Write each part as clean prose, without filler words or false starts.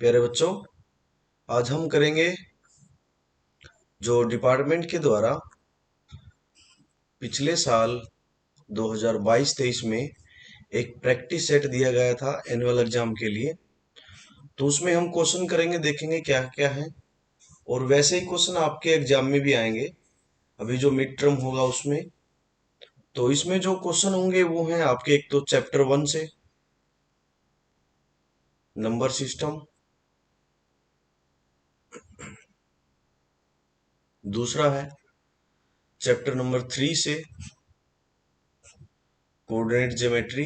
प्यारे बच्चों, आज हम करेंगे जो डिपार्टमेंट के द्वारा पिछले साल 2022-23 में एक प्रैक्टिस सेट दिया गया था एनुअल एग्जाम के लिए। तो उसमें हम क्वेश्चन करेंगे, देखेंगे क्या क्या है। और वैसे ही क्वेश्चन आपके एग्जाम में भी आएंगे, अभी जो मिड टर्म होगा उसमें। तो इसमें जो क्वेश्चन होंगे वो हैं आपके, एक तो चैप्टर 1 से नंबर सिस्टम, दूसरा है चैप्टर नंबर 3 से कोऑर्डिनेट ज्योमेट्री,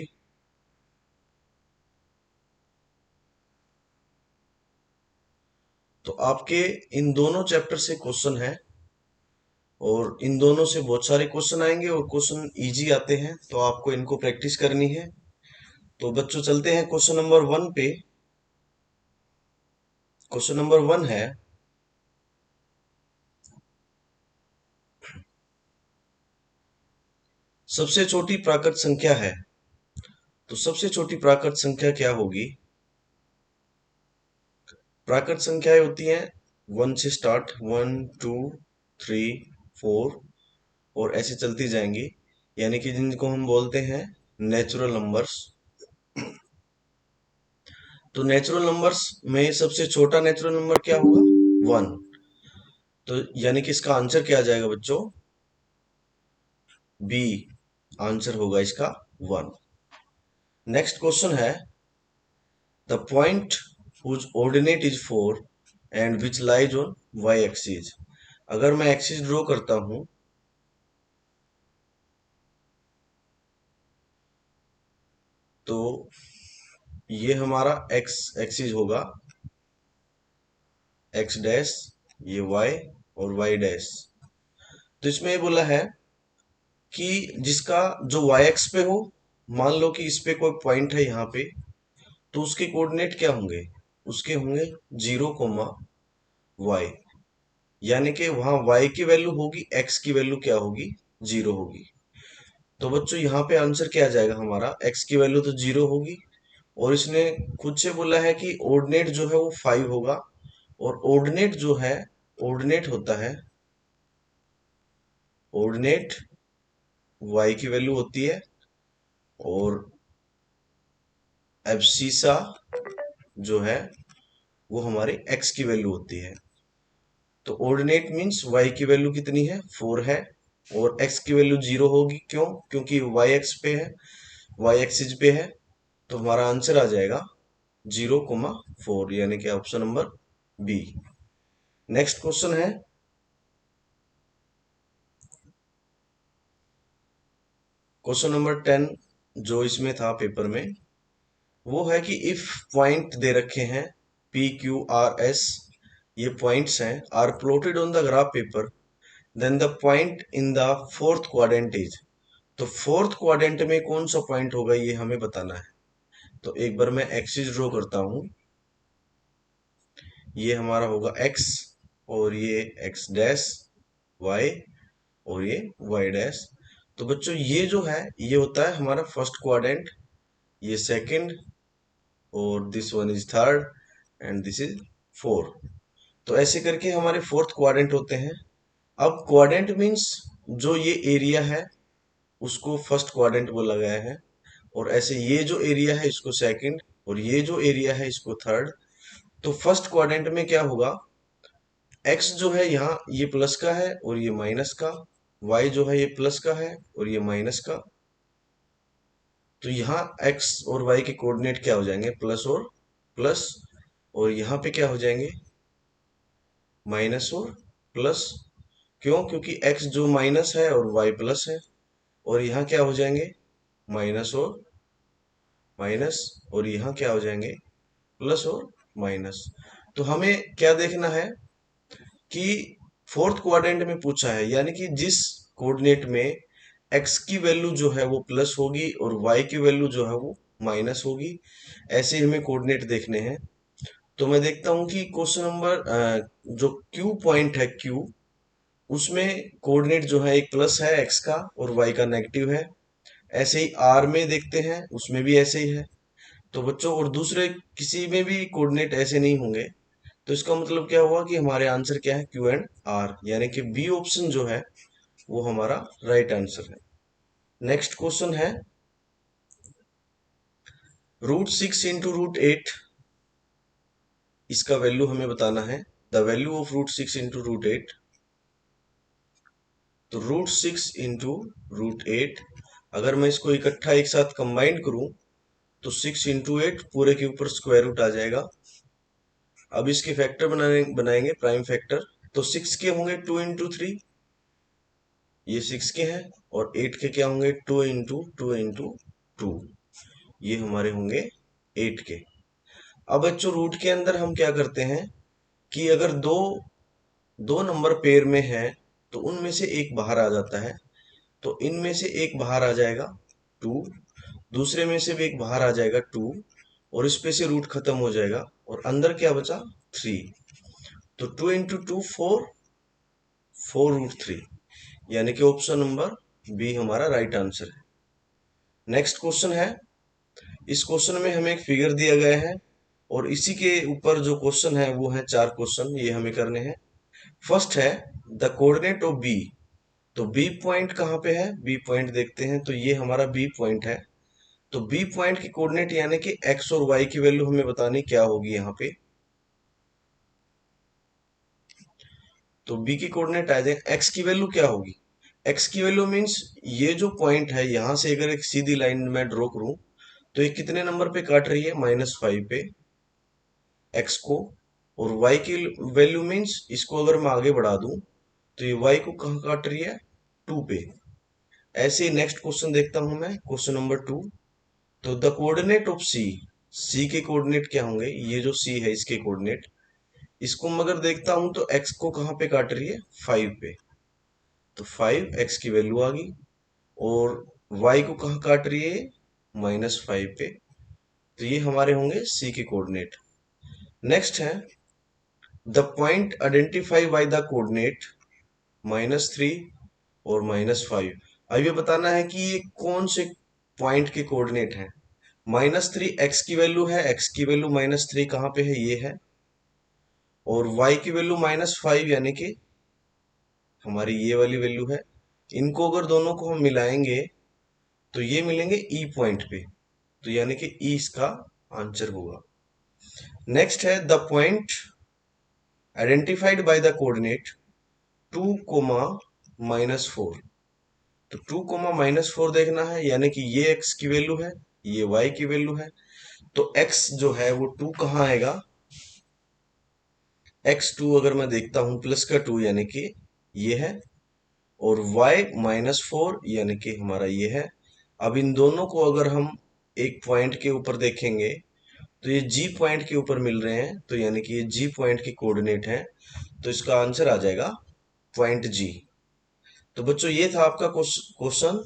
तो आपके इन दोनों चैप्टर से क्वेश्चन है और इन दोनों से बहुत सारे क्वेश्चन आएंगे और क्वेश्चन इजी आते हैं, तो आपको इनको प्रैक्टिस करनी है। तो बच्चों चलते हैं क्वेश्चन नंबर 1 पे। क्वेश्चन नंबर 1 है, सबसे छोटी प्राकृत संख्या है। तो सबसे छोटी प्राकृत संख्या क्या होगी? प्राकृत संख्याएं होती हैं 1 से स्टार्ट, 1 2 3 4 और ऐसे चलती जाएंगी, यानी कि जिनको हम बोलते हैं नेचुरल नंबर्स। तो नेचुरल नंबर्स में सबसे छोटा नेचुरल नंबर क्या होगा? 1। तो यानी कि इसका आंसर क्या आ जाएगा बच्चों? बी आंसर होगा इसका 1। नेक्स्ट क्वेश्चन है, the point whose ordinate is 4 and which lies on Y axis. अगर मैं एक्सिस ड्रॉ करता हूं तो ये हमारा एक्स एक्सिस होगा, एक्स डैश, ये वाई और वाई डैश। तो इसमें ये बोला है कि जिसका जो वाई एक्स पे हो, मान लो कि इस पे कोई पॉइंट है यहाँ पे, तो उसके कोऑर्डिनेट क्या होंगे? उसके होंगे 0, वाई, यानी कि वहां y की वैल्यू होगी, x की वैल्यू क्या होगी? 0 होगी। तो बच्चों यहाँ पे आंसर क्या आ जाएगा हमारा? x की वैल्यू तो 0 होगी, और इसने खुद से बोला है कि ऑर्डिनेट जो है वो 5 होगा। और ऑर्डिनेट जो है, ऑर्डिनेट होता है, ऑर्डिनेट y की वैल्यू होती है और एब्सिसा जो है वो हमारे x की वैल्यू होती है। तो ऑर्डिनेट मीन्स y की वैल्यू कितनी है? 4 है, और x की वैल्यू 0 होगी। क्यों? क्योंकि y एक्स पे है, y एक्सिस पे है। तो हमारा आंसर आ जाएगा 0, 4, यानी कि option number B. Next question है, क्वेश्चन नंबर 10 जो इसमें था पेपर में, वो है कि इफ पॉइंट दे रखे हैं पी क्यू आर एस, ये पॉइंट्स हैं, are plotted on the graph paper, then the point in the fourth quadrant is. तो फोर्थ क्वाड्रेंट में कौन सा पॉइंट होगा ये हमें बताना है। तो एक बार मैं एक्सिस ड्रॉ करता हूं, ये हमारा होगा एक्स, और ये एक्स डैश, वाई, और ये वाई डैश। तो बच्चों ये जो है ये होता है हमारा फर्स्ट क्वाड्रेंट, ये सेकंड, और this one is third, and this is fourth. तो ऐसे करके हमारे फोर्थ क्वाड्रेंट होते हैं। अब क्वाड्रेंट मीन्स जो ये एरिया है उसको फर्स्ट क्वाड्रेंट बोला गया है, और ऐसे ये जो एरिया है इसको सेकंड, और ये जो एरिया है इसको थर्ड। तो फर्स्ट क्वाड्रेंट में क्या होगा? एक्स जो है यहाँ ये प्लस का है और ये माइनस का, वाई जो है ये प्लस का है और ये माइनस का। तो यहाँ एक्स और वाई के कोऑर्डिनेट क्या हो जाएंगे? प्लस और प्लस। और यहाँ पे क्या हो जाएंगे? माइनस और प्लस। क्यों? क्योंकि एक्स जो माइनस है और वाई प्लस है। और यहाँ क्या हो जाएंगे? माइनस और माइनस। और यहाँ क्या हो जाएंगे? प्लस और माइनस। तो हमें क्या देखना है कि फोर्थ क्वाड्रेंट में पूछा है, यानी कि जिस कोऑर्डिनेट में एक्स की वैल्यू जो है वो प्लस होगी और वाई की वैल्यू जो है वो माइनस होगी, ऐसे ही हमें कोऑर्डिनेट देखने हैं। तो मैं देखता हूं कि क्वेश्चन नंबर जो क्यू पॉइंट है, क्यू, उसमें कोऑर्डिनेट जो है एक प्लस है एक्स का और वाई का नेगेटिव है। ऐसे ही आर में देखते हैं, उसमें भी ऐसे ही है। तो बच्चों और दूसरे किसी में भी कोऑर्डिनेट ऐसे नहीं होंगे। तो इसका मतलब क्या हुआ कि हमारे आंसर क्या है, क्यू एंड आर, यानी कि बी ऑप्शन जो है वो हमारा राइट आंसर है। नेक्स्ट क्वेश्चन है √6 इंटू √8, इसका वैल्यू हमें बताना है। The value of √6 into √8। तो √6 इंटू √8, अगर मैं इसको इकट्ठा एक साथ कंबाइन करूं तो 6 इंटू 8 पूरे के ऊपर स्क्वायर रूट आ जाएगा। अब इसके फैक्टर बनाएंगे प्राइम फैक्टर। तो 6 के होंगे 2 इंटू 3, ये 6 के हैं, और 8 के क्या होंगे 2 इंटू 2 इंटू 2, ये हमारे होंगे 8 के। अब बच्चों रूट के अंदर हम क्या करते हैं कि अगर दो दो नंबर पेयर में है तो उनमें से एक बाहर आ जाता है। तो इनमें से एक बाहर आ जाएगा 2, दूसरे में से भी एक बाहर आ जाएगा 2, और इस पे से रूट खत्म हो जाएगा और अंदर क्या बचा 3। तो 2 इंटू 2 4, 4√3, यानी कि ऑप्शन नंबर बी हमारा राइट आंसर है। नेक्स्ट क्वेश्चन है, इस क्वेश्चन में हमें एक फिगर दिया गया है और इसी के ऊपर जो क्वेश्चन है वो है 4 क्वेश्चन, ये हमें करने हैं। फर्स्ट है द कोऑर्डिनेट ऑफ बी। तो बी पॉइंट कहाँ पे है, बी पॉइंट देखते हैं। तो ये हमारा बी पॉइंट है। तो बी पॉइंट की कोऑर्डिनेट यानी कि एक्स और वाई की वैल्यू हमें बतानी क्या होगी यहाँ पे। तो बी की कोऑर्डिनेट आ जाए, एक्स की वैल्यू क्या होगी। एक्स की वैल्यू मीन्स ये जो पॉइंट है यहाँ से अगर एक सीधी लाइन में ड्रॉ करूं तो ये कितने नंबर पे काट रही है, -5 पे एक्स को। और वाई की वैल्यू मीन्स इसको अगर मैं आगे बढ़ा दूं तो ये वाई को कहाँ काट रही है, 2 पे। ऐसे ही नेक्स्ट क्वेश्चन देखता हूं मैं, क्वेश्चन नंबर 2। तो द कोऑर्डिनेट ऑफ सी, सी के कोऑर्डिनेट क्या होंगे, ये जो सी है इसके कोऑर्डिनेट, इसको मैं अगर देखता हूं तो एक्स को कहाँ पे काट रही है, 5 पे। तो 5 एक्स की वैल्यू आ गई। और वाई को कहाँ काट रही है, -5 पे। तो ये हमारे होंगे सी के कोऑर्डिनेट। नेक्स्ट है the point identify by the coordinate -3 और -5। अब ये बताना है कि ये कौन से पॉइंट के कोऑर्डिनेट हैं। -3 एक्स की वैल्यू है, एक्स की वैल्यू -3 कहाँ पे है, ये है। और y की वैल्यू -5 यानी कि हमारी ये वाली वैल्यू है। इनको अगर दोनों को हम मिलाएंगे तो ये मिलेंगे ई पॉइंट पे। तो यानी कि ई इसका आंसर होगा। नेक्स्ट है the point identified by the coordinate 2, -4। तो 2, -4 देखना है, यानी कि ये x की वैल्यू है, ये y की वैल्यू है। तो x जो है वो 2 कहाँ आएगा, x2 अगर मैं देखता हूं प्लस का 2 यानी कि ये है। और y -4 यानी कि हमारा ये है। अब इन दोनों को अगर हम एक पॉइंट के ऊपर देखेंगे तो ये जी पॉइंट के ऊपर मिल रहे हैं, तो यानी कि ये जी पॉइंट की कोऑर्डिनेट है। तो इसका आंसर आ जाएगा पॉइंट जी। तो बच्चों ये था आपका क्वेश्चन।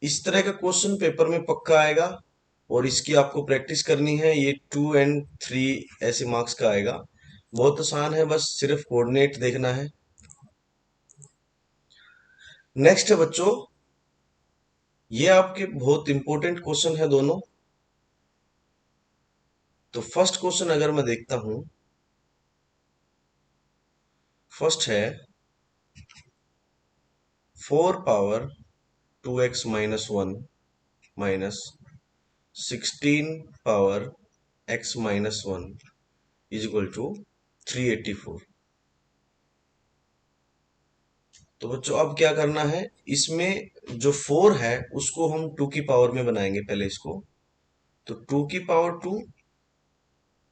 इस तरह का क्वेश्चन पेपर में पक्का आएगा और इसकी आपको प्रैक्टिस करनी है। ये 2 और 3 ऐसे मार्क्स का आएगा। बहुत आसान है, बस सिर्फ कोऑर्डिनेट देखना है। नेक्स्ट है बच्चों, ये आपके बहुत इंपॉर्टेंट क्वेश्चन है दोनों। तो फर्स्ट क्वेश्चन अगर मैं देखता हूं, फर्स्ट है 4 power 2x-1 -16 power x-1 is equal to 384। तो बच्चों अब क्या करना है, इसमें जो 4 है उसको हम 2 की पावर में बनाएंगे पहले इसको। तो 2 की पावर 2,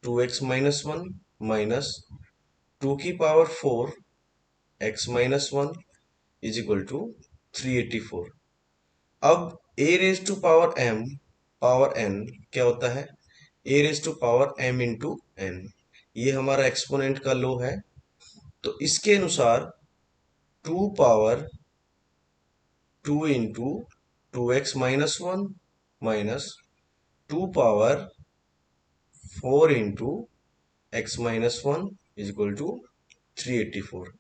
2x-1 -2 की power 4 x-1 is equal to 384। अब a raise to power m power n क्या होता है, a raise to power m into n। ये हमारा एक्सपोनेंट का लो है। तो इसके अनुसार 2 power 2 into 2x-1 -2 power 4 into x-1 is equal to 384।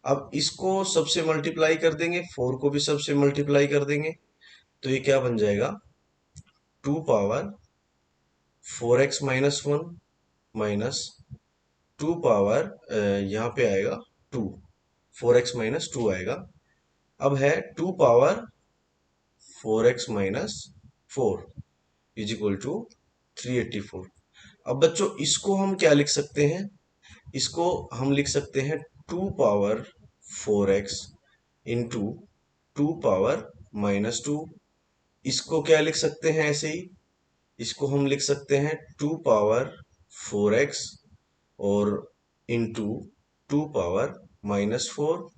अब इसको सबसे मल्टीप्लाई कर देंगे, 4 को भी सबसे मल्टीप्लाई कर देंगे। तो ये क्या बन जाएगा, 4x-1 माइनस 2 पावर यहाँ पे आएगा 2, 4x-2 आएगा। अब है 2 power 4x-4 is equal to 384। अब बच्चों इसको हम क्या लिख सकते हैं? इसको हम लिख सकते हैं 2 पावर 4x इंटू 2 पावर-2। इसको क्या लिख सकते हैं ऐसे ही? इसको हम लिख सकते हैं 2 पावर 4x और इंटू 2 पावर-4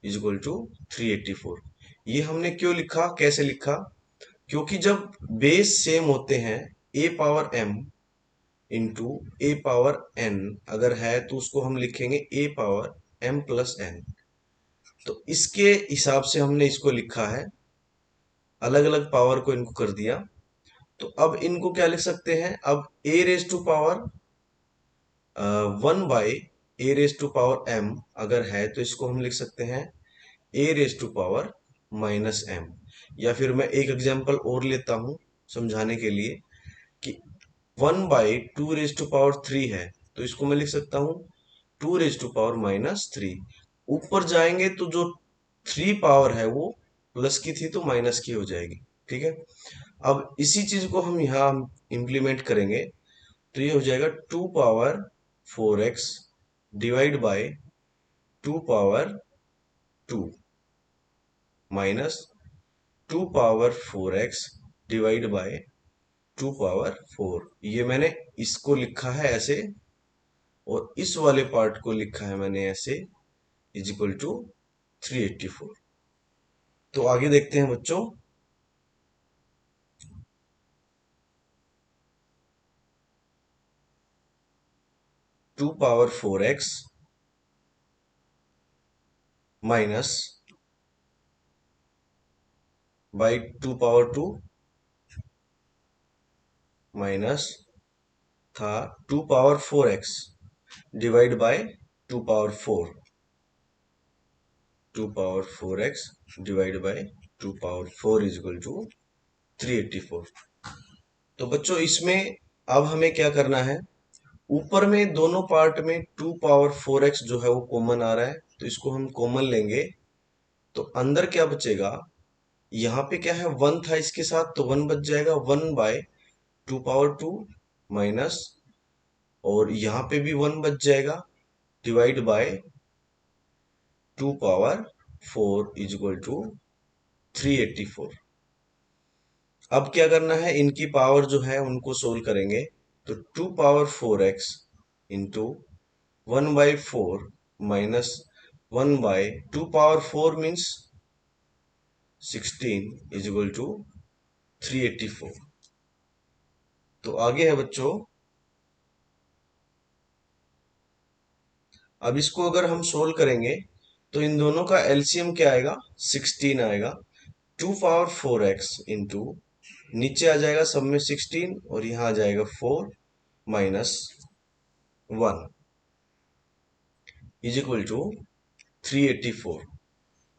इज इक्वल टू 384। ये हमने क्यों लिखा, कैसे लिखा? क्योंकि जब बेस सेम होते हैं, a power m into a power n अगर है तो उसको हम लिखेंगे a power m plus n। तो इसके हिसाब से हमने इसको लिखा है, अलग अलग पावर को इनको कर दिया। तो अब इनको क्या लिख सकते हैं? अब a raise to power 1/a⁻m अगर है तो इसको हम लिख सकते हैं a⁻−m। या फिर मैं एक एग्जांपल और लेता हूं समझाने के लिए कि 1/2⁻³ है तो इसको मैं लिख सकता हूं 2⁻⁻³ ऊपर जाएंगे तो जो 3 पावर है वो प्लस की थी तो माइनस की हो जाएगी। ठीक है, अब इसी चीज को हम यहाँ इंप्लीमेंट करेंगे तो ये हो जाएगा 2 power 4x divide by 2 power 2 minus 2 power 4x divide by 2 power 4। ये मैंने इसको लिखा है ऐसे और इस वाले पार्ट को लिखा है मैंने ऐसे इज इक्वल टू 384। तो आगे देखते हैं बच्चों। 2 power 4x minus by 2 power 2 minus था 2 power 4x divide by 2 power 4। 2 power 4x divide by 2 power 4 is equal to 384। तो बच्चों इसमें अब हमें क्या करना है? ऊपर में दोनों पार्ट में 2 पावर 4x जो है वो कॉमन आ रहा है तो इसको हम कॉमन लेंगे तो अंदर क्या बचेगा? यहाँ पे क्या है, 1 था इसके साथ तो 1 बच जाएगा, 1/2 पावर 2 माइनस और यहाँ पे भी 1 बच जाएगा divide by 2 power 4 is equal to 384। अब क्या करना है? इनकी पावर जो है उनको सोल्व करेंगे तो 2 power 4x into 1/4 minus 1/2 power 4 means 16 is equal to 384। तो आगे है बच्चों, अब इसको अगर हम सोल्व करेंगे तो इन दोनों का एलसीएम क्या आएगा? 16 आएगा। 2 पावर 4x इंटू नीचे आ जाएगा सब में 16 और यहाँ आ जाएगा 4 माइनस 1 इज इक्वल टू 384।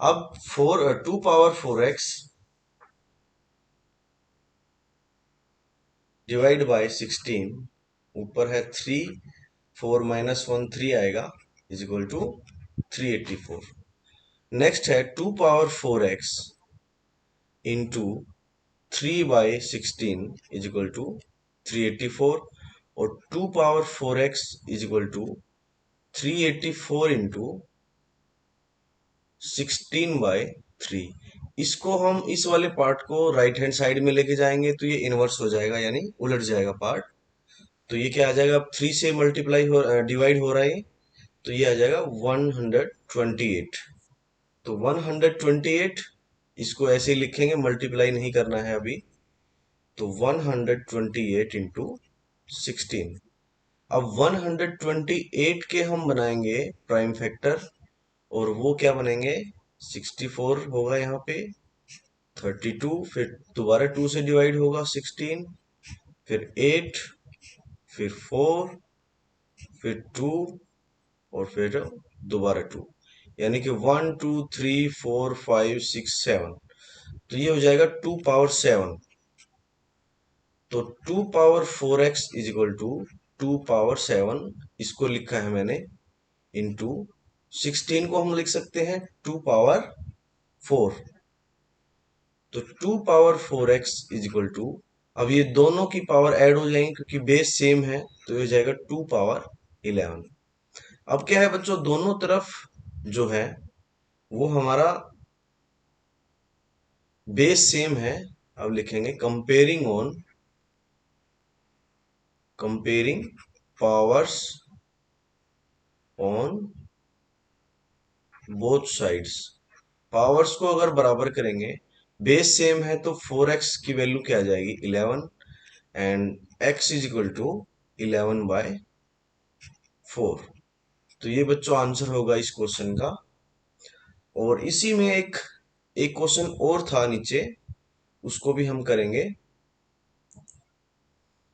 अब 2 पावर 4x डिवाइड बाय 16 ऊपर है 3, 4 माइनस 1 3 आएगा इज इक्वल टू 384। नेक्स्ट है 2 power 4x into 3/16 is equal to 384 और 2 power 4x is equal to 384 into 16/3। इसको हम इस वाले पार्ट को राइट हैंड साइड में लेके जाएंगे तो ये इनवर्स हो जाएगा यानी उलट जाएगा पार्ट। तो ये क्या आ जाएगा? अब 3 से मल्टीप्लाई हो डिवाइड हो रहा है तो ये आ जाएगा 128। तो 128 इसको ऐसे ही लिखेंगे, मल्टीप्लाई नहीं करना है अभी। तो 128 इंटू 16। अब 128 के हम बनाएंगे प्राइम फैक्टर और वो क्या बनेंगे? 64 होगा यहाँ पे, 32 फिर दोबारा 2 से डिवाइड होगा 16 फिर 8 फिर 4 फिर 2 और फिर दोबारा 2 यानी कि 1 2 3 4 5 6 7। तो ये हो जाएगा 2 पावर 7। तो 2 power 4x is equal to 2 power 7, इसको लिखा है मैंने इंटू 16 को हम लिख सकते हैं 2 पावर 4। तो 2 power 4x is equal to, अब ये दोनों की पावर ऐड हो जाएंगी क्योंकि बेस सेम है, तो ये हो जाएगा 2 पावर 11। अब क्या है बच्चों, दोनों तरफ जो है वो हमारा बेस सेम है। अब लिखेंगे comparing powers on both sides. Powers को अगर बराबर करेंगे, बेस सेम है तो 4x की वैल्यू क्या आ जाएगी 11, and x is equal to 11/4। तो ये बच्चों आंसर होगा इस क्वेश्चन का। और इसी में एक एक क्वेश्चन और था नीचे, उसको भी हम करेंगे।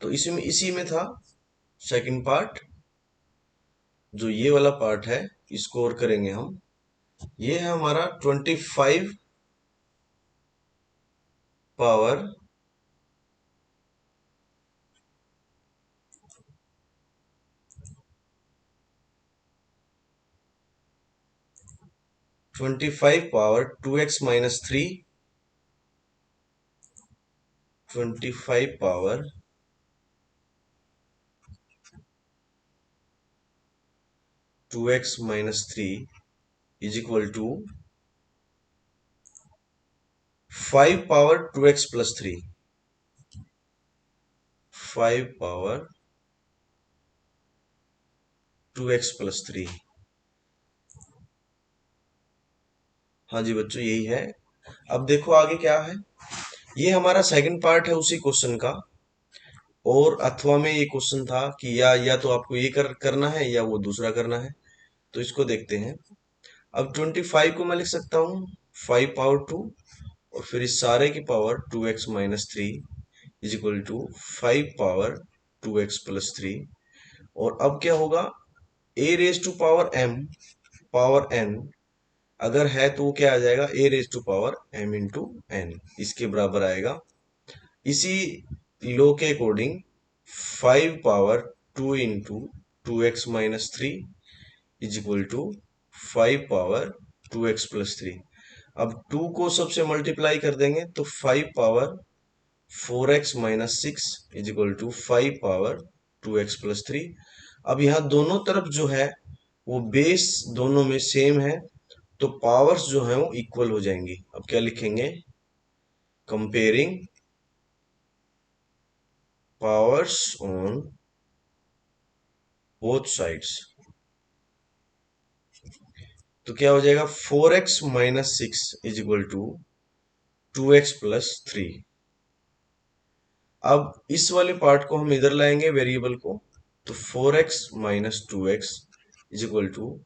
तो इसी में था सेकंड पार्ट, जो ये वाला पार्ट है इसको और करेंगे हम। ये है हमारा 25 power 2x-3, 25 power 2x-3 is equal to 5 power 2x+3। 5 power 2x+3। हाँ जी बच्चों, यही है। अब देखो आगे क्या है। ये हमारा सेकंड पार्ट है उसी क्वेश्चन का। और अथवा में ये क्वेश्चन था कि या तो आपको ये करना है या वो दूसरा करना है। तो इसको देखते हैं। अब 25 को मैं लिख सकता हूँ 5 पावर 2, और फिर इस सारे की power 2x-3 is equal to 5 power 2x+3। और अब क्या होगा, a raise to power m power n अगर है तो वो क्या आ जाएगा, a raise to power m into n, इसके बराबर आएगा। इसी लॉ के according 5 power 2 into 2x-3 is equal to 5 power 2x+3। अब 2 को सबसे मल्टीप्लाई कर देंगे तो 5 power 4x-6 is equal to 5 power 2x+3। अब यहाँ दोनों तरफ जो है वो बेस दोनों में सेम है, तो पावर्स जो है वो इक्वल हो जाएंगी। अब क्या लिखेंगे, comparing powers on both sides. तो क्या हो जाएगा, 4x-6 is equal to 2x+3। अब इस वाले पार्ट को हम इधर लाएंगे वेरिएबल को, तो 4x-2x इज इक्वल टू,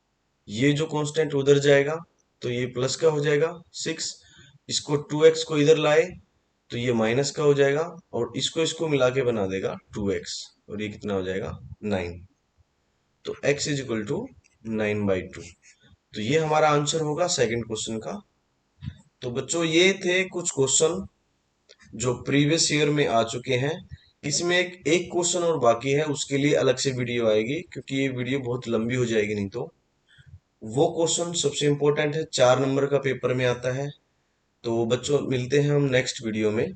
ये जो कांस्टेंट उधर जाएगा तो ये प्लस का हो जाएगा 6, इसको 2x को इधर लाए तो ये माइनस का हो जाएगा, और इसको इसको मिला के बना देगा 2x, और ये कितना हो जाएगा 9। तो x इज इक्वल टू 9/2। तो ये हमारा आंसर होगा सेकंड क्वेश्चन का। तो बच्चों ये थे कुछ क्वेश्चन जो प्रीवियस ईयर में आ चुके हैं। इसमें एक क्वेश्चन और बाकी है, उसके लिए अलग से वीडियो आएगी क्योंकि ये वीडियो बहुत लंबी हो जाएगी नहीं तो। वो क्वेश्चन सबसे इम्पोर्टेंट है, 4 नंबर का पेपर में आता है। तो बच्चों मिलते हैं हम नेक्स्ट वीडियो में।